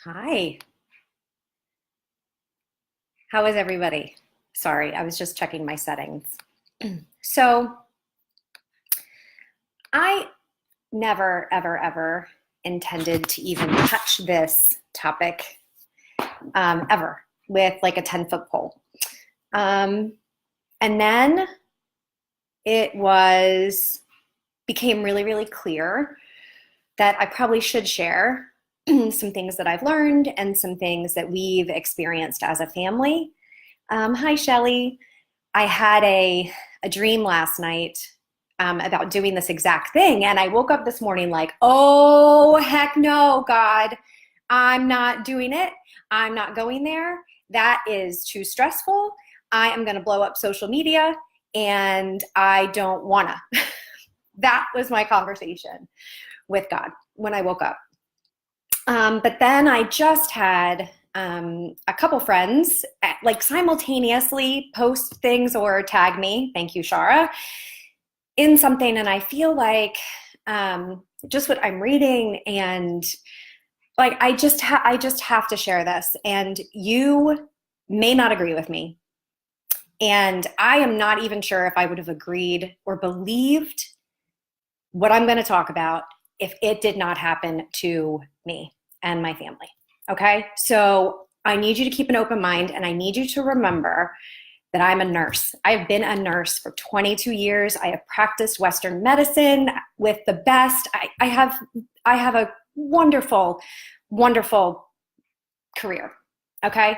Hi, how is everybody? Sorry, I was just checking my settings. So, I never, ever, ever intended to even touch this topic ever with like a 10-foot pole. Um, and then it was became really, really clear that I probably should share some things that I've learned and some things that we've experienced as a family. Hi, Shelly. I had a dream last night about doing this exact thing. And I woke up this morning like, oh, heck no, God, I'm not doing it. I'm not going there. That is too stressful. I am going to blow up social media and I don't want to. That was my conversation with God when I woke up. But then I just had a couple friends like simultaneously post things or tag me, thank you, Shara, in something. And I feel like just what I'm reading and like I just have to share this. And you may not agree with me. And I am not even sure if I would have agreed or believed what I'm going to talk about if it did not happen to me and my family. Okay? So I need you to keep an open mind and I need you to remember that I'm a nurse. I've been a nurse for 22 years. I have practiced Western medicine with the best. I have a wonderful, wonderful career. Okay?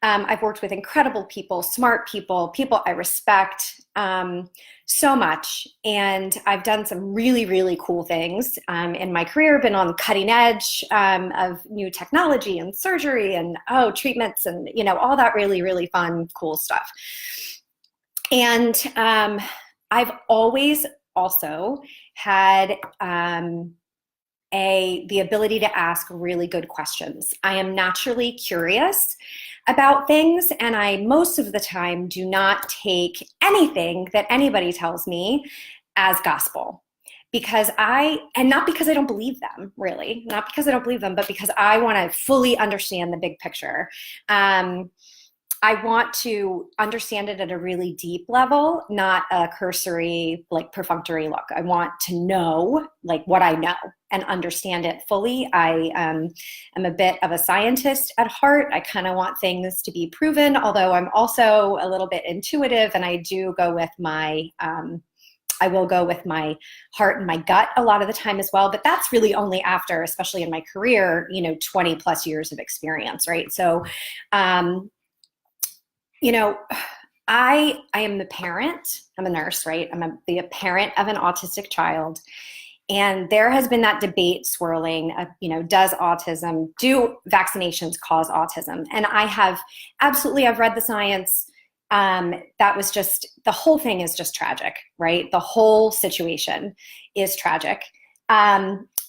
I've worked with incredible people, smart people, people I respect so much. And I've done some really, really cool things in my career, been on the cutting edge of new technology and surgery and treatments and, all that really, really fun, cool stuff. And I've always also had the ability to ask really good questions. I am naturally curious about things, and I most of the time do not take anything that anybody tells me as gospel. And not because I don't believe them, really, not because I don't believe them, but because I want to fully understand the big picture. I want to understand it at a really deep level, not a cursory, like perfunctory look. I want to know like what I know and understand it fully. I am a bit of a scientist at heart. I kind of want things to be proven, although I'm also a little bit intuitive and I do go with I will go with my heart and my gut a lot of the time as well, but that's really only after, especially in my career, 20 plus years of experience, right? So, I am the parent. I'm a nurse, right? I'm the parent of an autistic child. And there has been that debate swirling of, do vaccinations cause autism? And I've read the science. That was just, the whole thing is just tragic, right? The whole situation is tragic.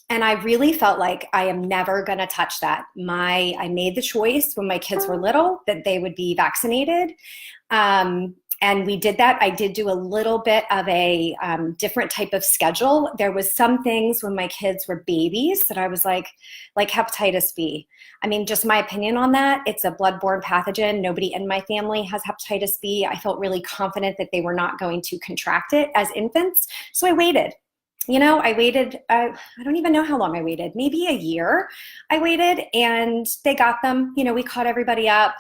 And I really felt like I am never going to touch that. I made the choice when my kids were little that they would be vaccinated. And we did that. I did do a little bit of a different type of schedule. There was some things when my kids were babies that I was like hepatitis B. I mean, just my opinion on that. It's a bloodborne pathogen. Nobody in my family has hepatitis B. I felt really confident that they were not going to contract it as infants. So I waited. I waited, I don't even know how long I waited, maybe a year I waited and they got them, we caught everybody up.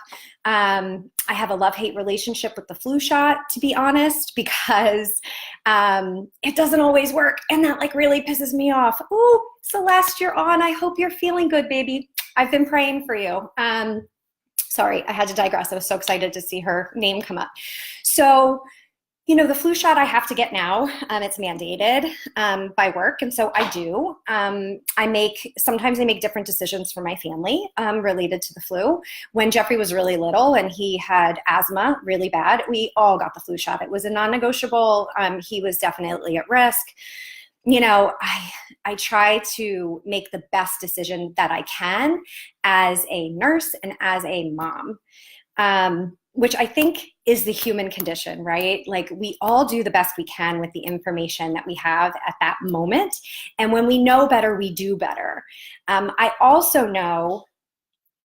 I have a love-hate relationship with the flu shot, to be honest, because it doesn't always work. And that really pisses me off. Ooh, Celeste, you're on. I hope you're feeling good, baby. I've been praying for you. Sorry, I had to digress. I was so excited to see her name come up. So, the flu shot I have to get now. It's mandated by work, and so I do. Sometimes I make different decisions for my family related to the flu. When Jeffrey was really little and he had asthma really bad, we all got the flu shot. It was a non-negotiable. He was definitely at risk. I try to make the best decision that I can as a nurse and as a mom. Which I think is the human condition, right? Like we all do the best we can with the information that we have at that moment. And when we know better, we do better. I also know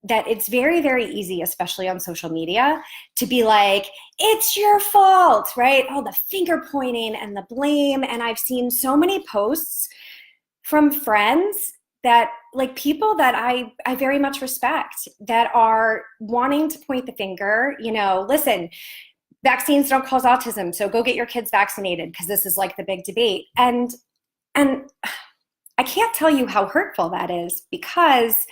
that it's very, very easy, especially on social media, to be like, it's your fault, right? Oh, the finger pointing and the blame. And I've seen so many posts from friends that, like, people that I very much respect, that are wanting to point the finger, you know, listen, vaccines don't cause autism, so go get your kids vaccinated, because this is like the big debate. And I can't tell you how hurtful that is, because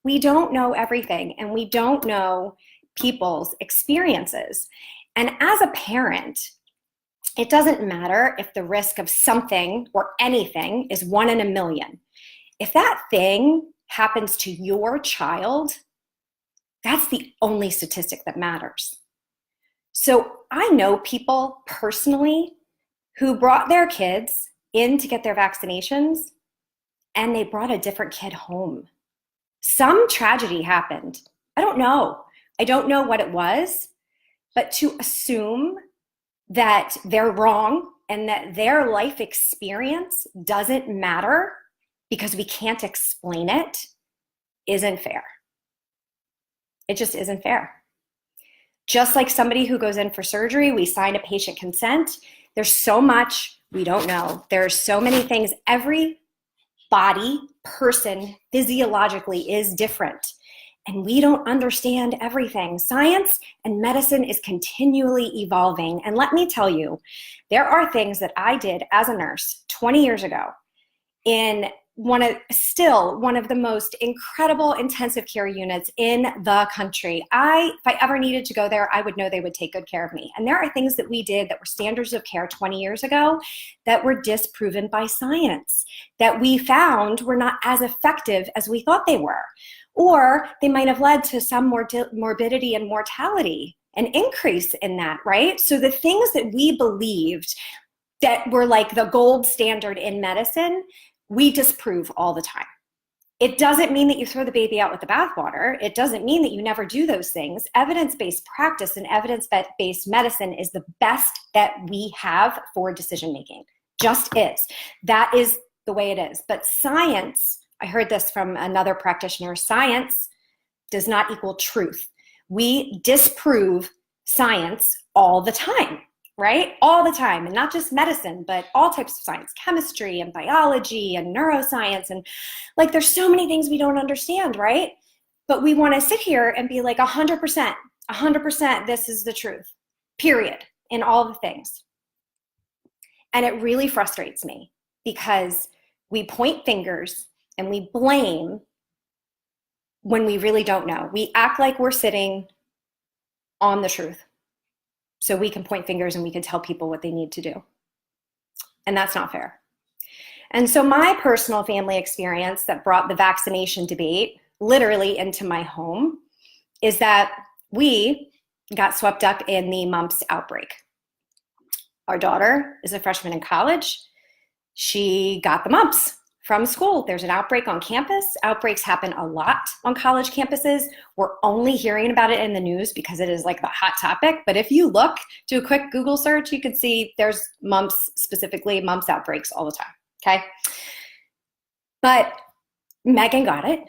we don't know everything, and we don't know people's experiences. And as a parent, it doesn't matter if the risk of something or anything is 1 in a million. If that thing happens to your child, that's the only statistic that matters. So I know people personally who brought their kids in to get their vaccinations, and they brought a different kid home. Some tragedy happened. I don't know. I don't know what it was, but to assume that they're wrong and that their life experience doesn't matter because we can't explain it isn't fair. It just isn't fair. Just like somebody who goes in for surgery, we sign a patient consent. There's so much we don't know. There's so many things. Every body, person, physiologically is different. And we don't understand everything. Science and medicine is continually evolving. And let me tell you, there are things that I did as a nurse 20 years ago in one of the most incredible intensive care units in the country. If I ever needed to go there, I would know they would take good care of me. And there are things that we did that were standards of care 20 years ago that were disproven by science, that we found were not as effective as we thought they were. Or they might have led to some morbidity and mortality, an increase in that, right? So the things that we believed that were like the gold standard in medicine, we disprove all the time. It doesn't mean that you throw the baby out with the bathwater. It doesn't mean that you never do those things. Evidence-based practice and evidence-based medicine is the best that we have for decision-making. Just is. That is the way it is. But science, I heard this from another practitioner, science does not equal truth. We disprove science all the time. Right? All the time, and not just medicine, but all types of science, chemistry and biology and neuroscience. And like, there's so many things we don't understand, right? But we want to sit here and be like 100%, this is the truth, period, in all the things. And it really frustrates me because we point fingers and we blame when we really don't know. We act like we're sitting on the truth, so we can point fingers and we can tell people what they need to do. And that's not fair. And so my personal family experience that brought the vaccination debate literally into my home is that we got swept up in the mumps outbreak. Our daughter is a freshman in college. She got the mumps from school. There's an outbreak on campus. Outbreaks happen a lot on college campuses. We're only hearing about it in the news because it is like the hot topic. But if you look, do a quick Google search, you can see there's mumps, specifically mumps outbreaks all the time, okay? But Megan got it.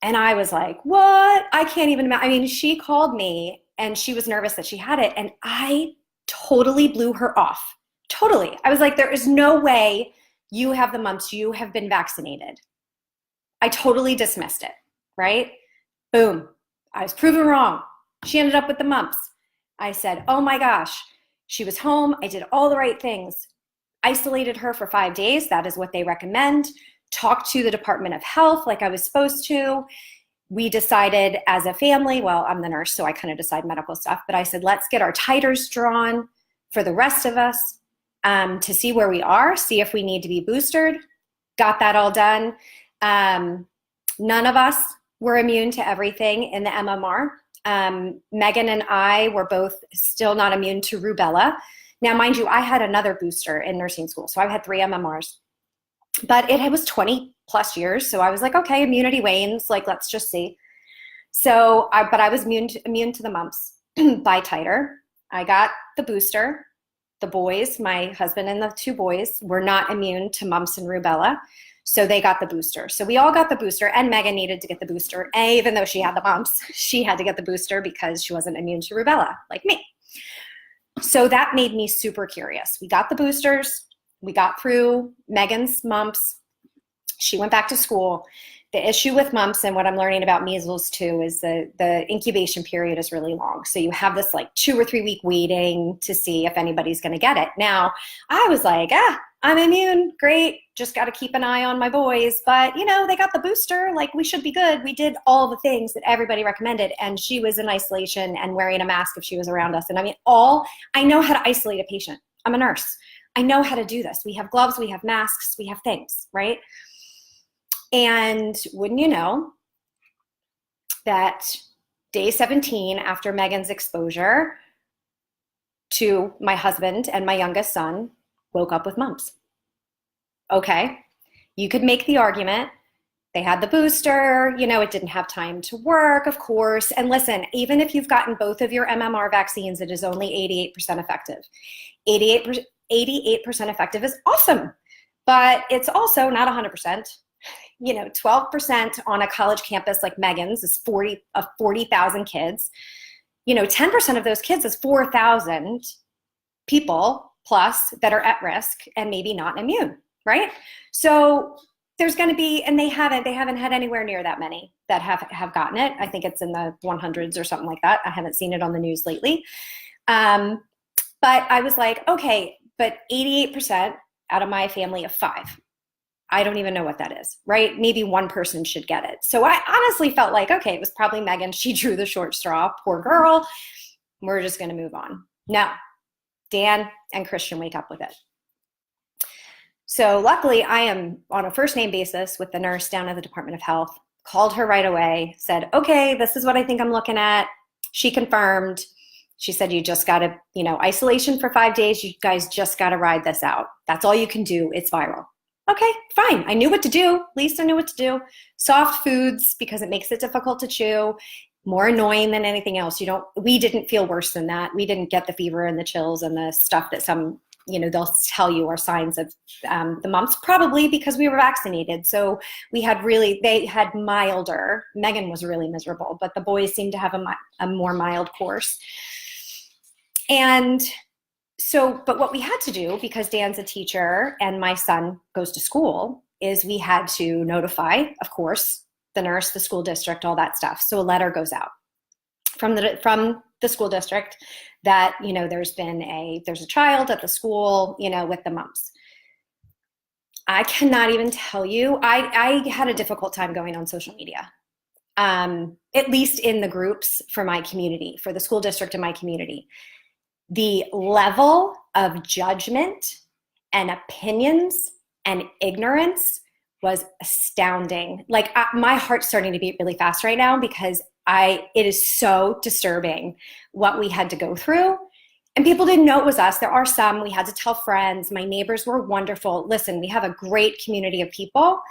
And I was like, what? I can't even imagine. I mean, she called me and she was nervous that she had it. And I totally blew her off. Totally. I was like, there is no way you have the mumps, you have been vaccinated. I totally dismissed it, right? Boom, I was proven wrong. She ended up with the mumps. I said, oh my gosh, she was home, I did all the right things. Isolated her for 5 days, that is what they recommend. Talked to the Department of Health like I was supposed to. We decided as a family, well, I'm the nurse, so I kind of decide medical stuff, but I said, let's get our titers drawn for the rest of us. To see where we are, see if we need to be boosted. Got that all done. None of us were immune to everything in the MMR. Megan and I were both still not immune to rubella. Now, mind you, I had another booster in nursing school, so I had 3 MMRs. But it was 20 plus years, so I was like, okay, immunity wanes, like, let's just see. So, but I was immune to the mumps by titer. I got the booster. The boys, my husband and the 2 boys, were not immune to mumps and rubella. So they got the booster. So we all got the booster, and Megan needed to get the booster. Even though she had the mumps, she had to get the booster because she wasn't immune to rubella like me. So that made me super curious. We got the boosters. We got through Megan's mumps. She went back to school. The issue with mumps, and what I'm learning about measles too, is the incubation period is really long. So you have this like 2 or 3 week waiting to see if anybody's going to get it. Now, I was like, I'm immune. Great. Just got to keep an eye on my boys. But, they got the booster. Like, we should be good. We did all the things that everybody recommended. And she was in isolation and wearing a mask if she was around us. And I know how to isolate a patient. I'm a nurse. I know how to do this. We have gloves. We have masks. We have things, right? And wouldn't you know that day 17 after Megan's exposure to my husband and my youngest son woke up with mumps. Okay, you could make the argument they had the booster, it didn't have time to work, of course. And listen, even if you've gotten both of your MMR vaccines, it is only 88% effective. 88% effective is awesome, but it's also not 100%. 12% on a college campus like Megan's is 40,000 kids. 10% of those kids is 4,000 people plus that are at risk and maybe not immune, right? So there's going to be, and they haven't had anywhere near that many that have gotten it. I think it's in the 100s or something like that. I haven't seen it on the news lately. But I was like, okay, but 88% out of my family of 5. I don't even know what that is, right? Maybe one person should get it. So I honestly felt like, okay, it was probably Megan. She drew the short straw. Poor girl. We're just going to move on. No, Dan and Christian wake up with it. So luckily, I am on a first name basis with the nurse down at the Department of Health. Called her right away, said, okay, this is what I think I'm looking at. She confirmed. She said, you just got to, isolation for 5 days. You guys just got to ride this out. That's all you can do. It's viral. Okay, fine. I knew what to do. At least I knew what to do. Soft foods, because it makes it difficult to chew. More annoying than anything else. We didn't feel worse than that. We didn't get the fever and the chills and the stuff that some, they'll tell you are signs of the mumps, probably because we were vaccinated. So they had milder. Megan was really miserable, but the boys seemed to have a more mild course. And so, but what we had to do, because Dan's a teacher and my son goes to school, is we had to notify, of course, the nurse, the school district, all that stuff. So a letter goes out from the school district that, there's a child at the school, with the mumps. I cannot even tell you, I had a difficult time going on social media, at least in the groups for my community, for the school district in my community. The level of judgment and opinions and ignorance was astounding. Like my heart's starting to beat really fast right now because it is so disturbing what we had to go through. And people didn't know it was us. There are some, we had to tell friends. My neighbors were wonderful. Listen, we have a great community of people,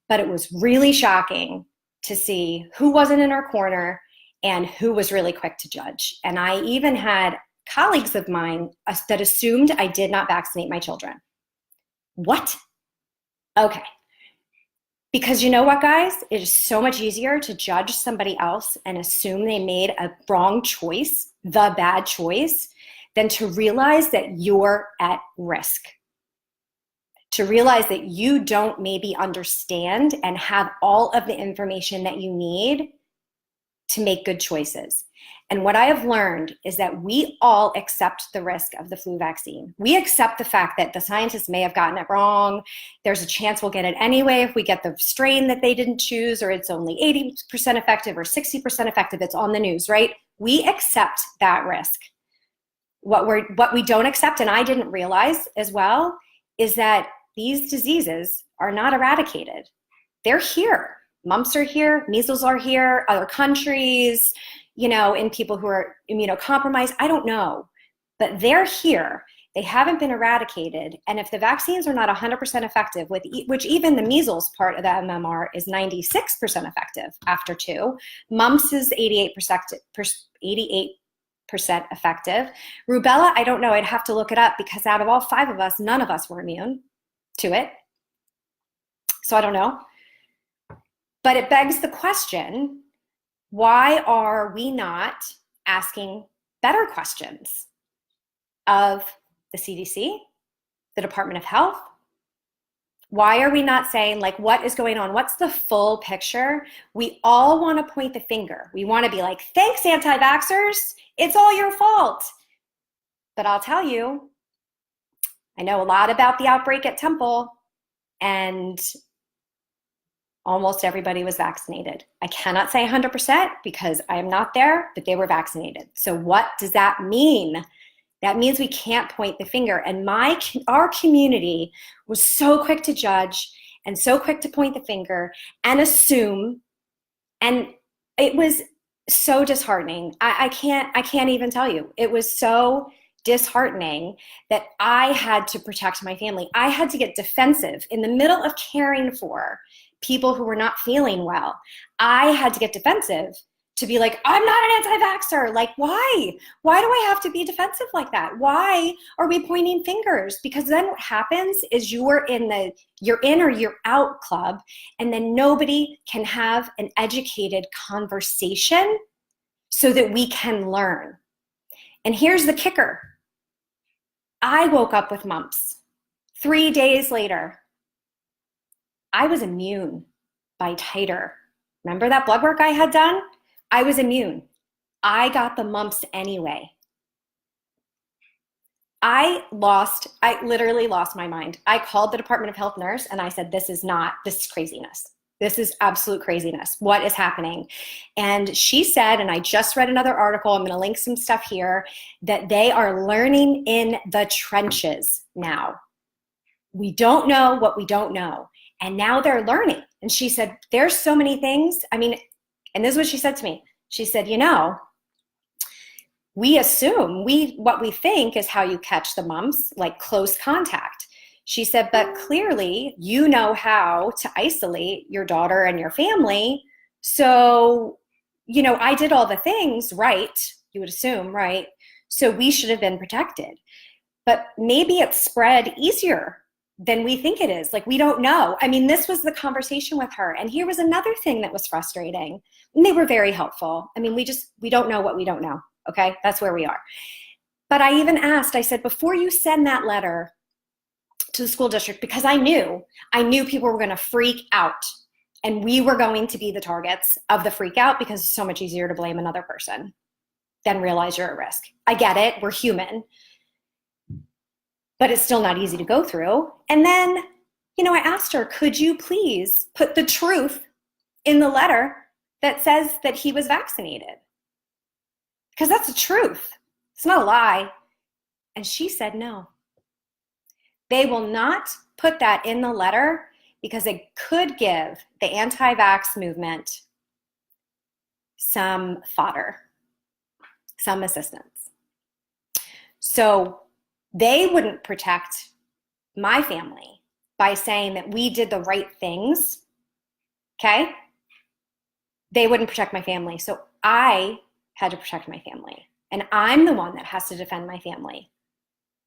but it was really shocking to see who wasn't in our corner and who was really quick to judge. And I even had colleagues of mine that assumed I did not vaccinate my children. What? Okay. Because you know what, guys? It is so much easier to judge somebody else and assume they made a wrong choice, the bad choice, than to realize that you're at risk. To realize that you don't maybe understand and have all of the information that you need to make good choices. And what I have learned is that we all accept the risk of the flu vaccine. We accept the fact that the scientists may have gotten it wrong. There's a chance we'll get it anyway if we get the strain that they didn't choose, or it's only 80% effective or 60% effective. It's on the news, right? We accept that risk. What we don't accept, and I didn't realize as well, is that these diseases are not eradicated. They're here. Mumps are here, measles are here, other countries, in people who are immunocompromised, I don't know, but they're here. They haven't been eradicated. And if the vaccines are not 100% effective, which even the measles part of the MMR is 96% effective after 2, mumps is 88% effective. Rubella, I don't know, I'd have to look it up because out of all 5 of us, none of us were immune to it. So I don't know. But it begs the question, why are we not asking better questions of the CDC, the Department of Health? Why are we not saying, like, what is going on? What's the full picture? We all want to point the finger. We want to be like, thanks, anti-vaxxers. It's all your fault. But I'll tell you, I know a lot about the outbreak at Temple, and almost everybody was vaccinated. I cannot say 100% because I am not there, but they were vaccinated. So what does that mean? That means we can't point the finger. And our community was so quick to judge and so quick to point the finger and assume. And it was so disheartening. I can't even tell you. It was so disheartening that I had to protect my family. I had to get defensive in the middle of caring for people who were not feeling well. I had to get defensive to be like, I'm not an anti-vaxxer. Like, why? Why do I have to be defensive like that? Why are we pointing fingers? Because then what happens is you're in or you're out club, and then nobody can have an educated conversation so that we can learn. And here's the kicker. I woke up with mumps. 3 days later, I was immune by titer. Remember that blood work I had done? I was immune. I got the mumps anyway. I literally lost my mind. I called the Department of Health nurse and I said, this is craziness. This is absolute craziness. What is happening? And she said, and I just read another article, I'm going to link some stuff here, that they are learning in the trenches now. We don't know what we don't know. And now they're learning. And she said, there's so many things. I mean, and this is what she said to me. She said, we assume what we think is how you catch the mumps, like close contact. She said, but clearly you know how to isolate your daughter and your family. So, I did all the things right, you would assume, right? So we should have been protected. But maybe it's spread easier than we think it is. Like, we don't know. I mean, this was the conversation with her. And here was another thing that was frustrating. And they were very helpful. I mean, we don't know what we don't know. Okay, that's where we are. But I even asked, I said, before you send that letter to the school district, because I knew people were going to freak out and we were going to be the targets of the freak out, because it's so much easier to blame another person than realize you're at risk. I get it. We're human. But it's still not easy to go through. And then, I asked her, could you please put the truth in the letter that says that he was vaccinated? Because that's the truth. It's not a lie. And she said no. They will not put that in the letter because it could give the anti-vax movement some fodder, some assistance. So they wouldn't protect my family by saying that we did the right things, okay? They wouldn't protect my family. So I had to protect my family. And I'm the one that has to defend my family,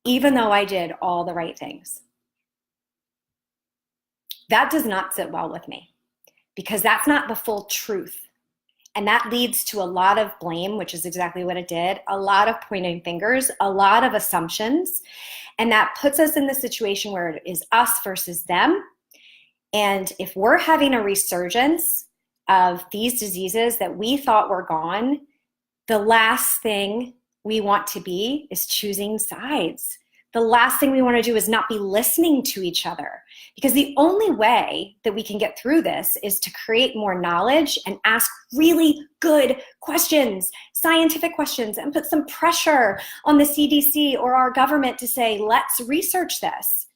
even though I did all the right things. That does not sit well with me, because that's not the full truth. And that leads to a lot of blame, which is exactly what it did, a lot of pointing fingers, a lot of assumptions. And that puts us in the situation where it is us versus them. And if we're having a resurgence of these diseases that we thought were gone, the last thing we want to be is choosing sides. The last thing we want to do is not be listening to each other, because the only way that we can get through this is to create more knowledge and ask really good questions, scientific questions, and put some pressure on the CDC or our government to say, let's research this.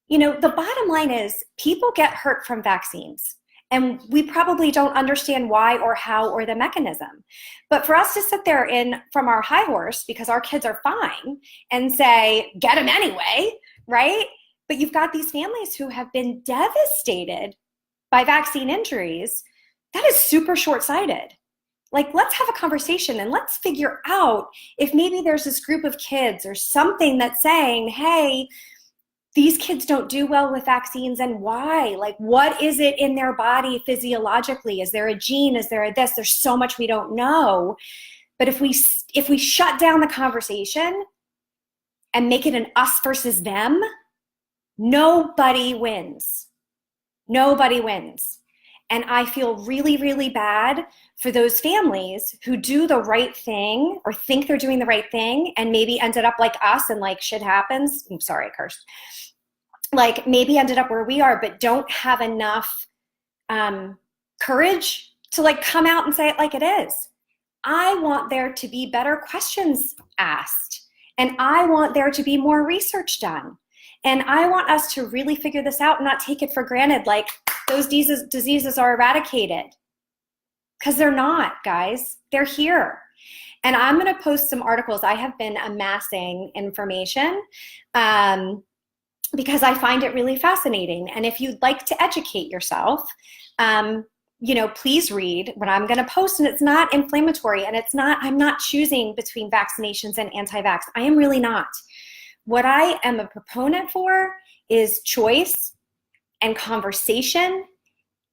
The bottom line is people get hurt from vaccines. And we probably don't understand why or how or the mechanism. But for us to sit there from our high horse because our kids are fine and say, get them anyway, right? But you've got these families who have been devastated by vaccine injuries. That is super short-sighted. Like, let's have a conversation and let's figure out if maybe there's this group of kids or something that's saying, hey, these kids don't do well with vaccines, and why? Like, what is it in their body physiologically? Is there a gene? Is there a this? There's so much we don't know. But if we shut down the conversation and make it an us versus them, nobody wins. Nobody wins. And I feel really, really bad for those families who do the right thing or think they're doing the right thing and maybe ended up like us and like shit happens. I'm sorry, I cursed. Like maybe ended up where we are, but don't have enough courage to like come out and say it like it is. I want there to be better questions asked, and I want there to be more research done. And I want us to really figure this out and not take it for granted like those diseases are eradicated. Because they're not, guys. They're here. And I'm going to post some articles. I have been amassing information because I find it really fascinating. And if you'd like to educate yourself, please read what I'm going to post. And it's not inflammatory, and I'm not choosing between vaccinations and anti-vax. I am really not. What I am a proponent for is choice and conversation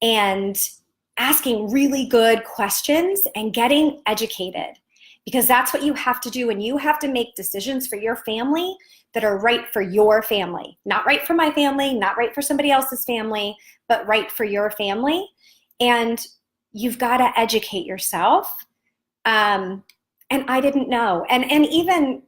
and asking really good questions and getting educated, because that's what you have to do. And you have to make decisions for your family that are right for your family, not right for my family, not right for somebody else's family, but right for your family. And you've got to educate yourself. And I didn't know. And even,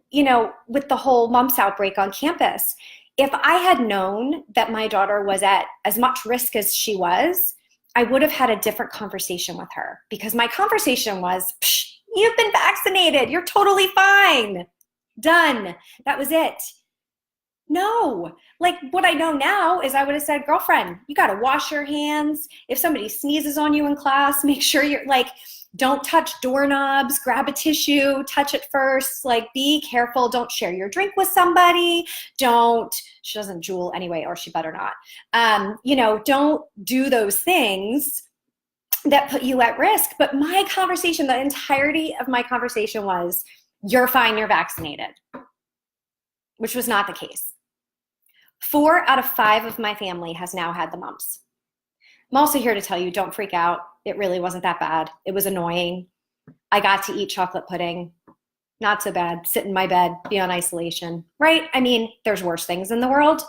with the whole mumps outbreak on campus, if I had known that my daughter was at as much risk as she was, I would have had a different conversation with her, because my conversation was, you've been vaccinated. You're totally fine. Done. That was it. No, like what I know now is I would have said, girlfriend, you got to wash your hands. If somebody sneezes on you in class, make sure you're like, don't touch doorknobs, grab a tissue, touch it first, like be careful. Don't share your drink with somebody. She doesn't drool anyway, or she better not. Don't do those things that put you at risk. But my conversation, the entirety of my conversation was, you're fine, you're vaccinated, which was not the case. 4 out of 5 of my family has now had the mumps. I'm also here to tell you, don't freak out. It really wasn't that bad. It was annoying. I got to eat chocolate pudding. Not so bad. Sit in my bed, be on isolation, right? I mean, there's worse things in the world,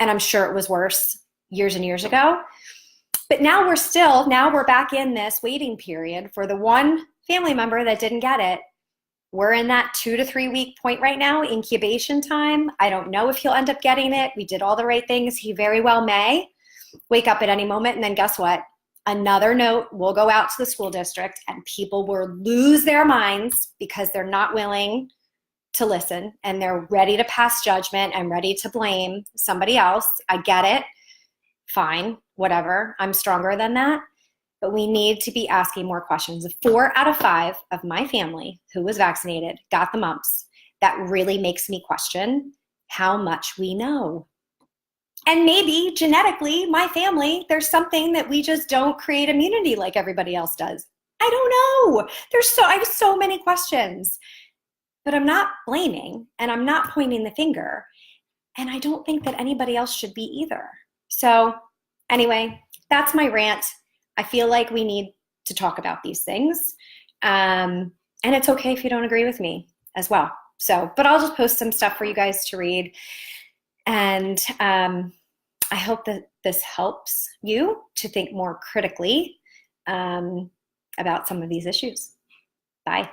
and I'm sure it was worse years and years ago. But now we're back in this waiting period for the one family member that didn't get it. We're in that 2 to 3 week point right now, incubation time. I don't know if he'll end up getting it. We did all the right things. He very well may wake up at any moment. And then guess what? Another note will go out to the school district, and people will lose their minds because they're not willing to listen, and they're ready to pass judgment and ready to blame somebody else. I get it. Fine, whatever. I'm stronger than that. But we need to be asking more questions. 4 out of 5 of my family who was vaccinated got the mumps. That really makes me question how much we know. And maybe genetically, my family, there's something that we just don't create immunity like everybody else does. I don't know. I have so many questions. But I'm not blaming, and I'm not pointing the finger. And I don't think that anybody else should be either. So anyway, that's my rant. I feel like we need to talk about these things. And it's okay if you don't agree with me as well. But I'll just post some stuff for you guys to read. And I hope that this helps you to think more critically about some of these issues. Bye.